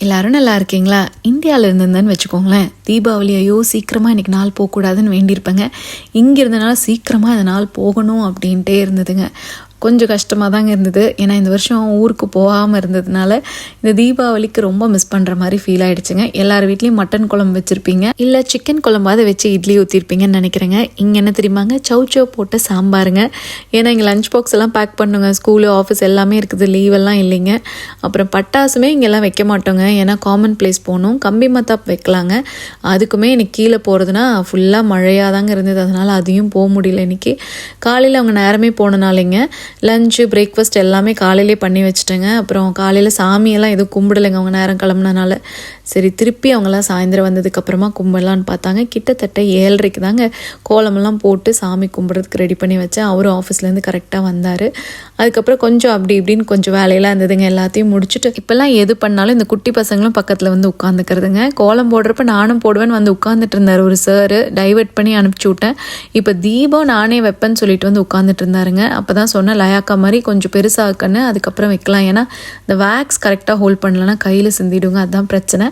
எல்லாரும் நல்லா இருக்கீங்களா? இந்தியாவில் இருந்திருந்தேன்னு வச்சுக்கோங்களேன், தீபாவளி ஐயோ சீக்கிரமாக இன்றைக்கி நாள் போகக்கூடாதுன்னு வேண்டியிருப்பேங்க. இங்கே இருந்தனால சீக்கிரமாக அந்த நாள் போகணும் அப்படின்ட்டே இருந்ததுங்க. கொஞ்சம் கஷ்டமாக தாங்க இருந்தது. ஏன்னா இந்த வருஷம் ஊருக்கு போகாமல் இருந்ததுனால இந்த தீபாவளிக்கு ரொம்ப மிஸ் பண்ணுற மாதிரி ஃபீல் ஆகிடுச்சுங்க. எல்லார் வீட்லேயும் மட்டன் குழம்பு வச்சுருப்பீங்க, இல்லை சிக்கன் குழம்பாவது வச்சு இட்லி ஊற்றிருப்பீங்கன்னு நினைக்கிறேங்க. இங்கே என்ன தெரியுமாங்க, சௌச்சோ போட்ட சாம்பாருங்க. ஏன்னா இங்கே லஞ்ச் பாக்ஸ் எல்லாம் பேக் பண்ணுங்க, ஸ்கூலு ஆஃபீஸ் எல்லாமே இருக்குது, லீவெல்லாம் இல்லைங்க. அப்புறம் பட்டாசுமே இங்கெல்லாம் வைக்க மாட்டோங்க, ஏன்னா காமன் பிளேஸ் போகணும். கம்பி மத்தாப் வைக்கலாங்க, அதுக்குமே இன்னைக்கு கீழே போகிறதுனா ஃபுல்லாக மழையாக தாங்க இருந்தது, அதனால் அதையும் போக முடியல. இன்றைக்கி காலையில் அவங்க நேரமே போனனாலேங்க லஞ்சு பிரேக்ஃபாஸ்ட் எல்லாமே காலையிலே பண்ணி வச்சுட்டேங்க. அப்புறம் காலையில் சாமியெல்லாம் எதுவும் கும்பிடலைங்க அவங்க நேரம் கிளம்புனனால. சரி திருப்பி அவங்களாம் சாயந்தரம் வந்ததுக்கப்புறமா கும்பிடலான்னு பார்த்தாங்க. கிட்டத்தட்ட 7:30 தாங்க கோலமெல்லாம் போட்டு சாமி கும்பிட்றதுக்கு ரெடி பண்ணி வச்சேன். அவரும் ஆஃபீஸ்லேருந்து கரெக்டாக வந்தார். அதுக்கப்புறம் கொஞ்சம் அப்படி இப்படின்னு கொஞ்சம் வேலையெல்லாம் இருந்ததுங்க, எல்லாத்தையும் முடிச்சுட்டு இப்போல்லாம் எது பண்ணாலும் இந்த குட்டி பசங்களும் பக்கத்தில் வந்து உட்காந்துக்கிறதுங்க. கோலம் போடுறப்ப நானும் போடுவேன்னு வந்து உட்காந்துட்டு இருந்தார் ஒரு சார், டைவர்ட் பண்ணி அனுப்பிச்சி விட்டேன். இப்போ தீபம் நானே வைப்பேன்னு சொல்லிட்டு வந்து உட்காந்துட்டு இருந்தாருங்க. அப்போ தான் சொன்ன லயாக்கா மாதிரி கொஞ்சம் பெருசாக்குன்னு அதுக்கப்புறம் வைக்கலாம், ஏன்னா இந்த வேக்ஸ் கரெக்டாக ஹோல்ட் பண்ணலன்னா கையில் சிந்திடுங்க, அதுதான் பிரச்சனை.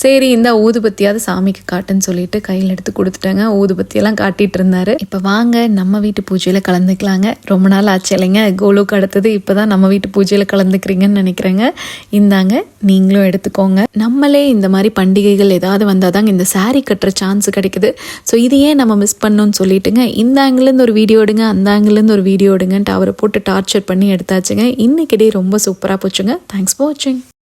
சரி இந்த ஊதுபத்தியாவது சாமிக்கு காட்டுன்னு சொல்லிட்டு கையில் எடுத்து கொடுத்துட்டாங்க. ஊதுபத்தியெல்லாம் காட்டிகிட்டு இருந்தார். இப்போ வாங்க நம்ம வீட்டு பூஜையில் கலந்துக்கலாங்க. ரொம்ப நாள் ஆச்சு இல்லைங்க கோலுக்கு அடுத்தது, இப்போ தான் நம்ம வீட்டு பூஜையில் கலந்துக்கிறீங்கன்னு நினைக்கிறேங்க. இந்தாங்க நீங்களும் எடுத்துக்கோங்க. நம்மளே இந்த மாதிரி பண்டிகைகள் ஏதாவது வந்தால் தாங்க இந்த சாரீ கட்டுற சான்ஸ் கிடைக்குது. ஸோ இது ஏன் நம்ம மிஸ் பண்ணோன்னு சொல்லிட்டுங்க இந்த ஆங்கிலேருந்து ஒரு வீடியோ எடுங்க, அந்த ஆங்கிலேருந்து ஒரு வீடியோ எடுங்கன்ட்டு அவரை போட்டு டார்ச்சர் பண்ணி எடுத்தாச்சுங்க. இன்னைக்கு டே ரொம்ப சூப்பராக போச்சுங்க. தேங்க்ஸ் ஃபார் வாட்சிங்.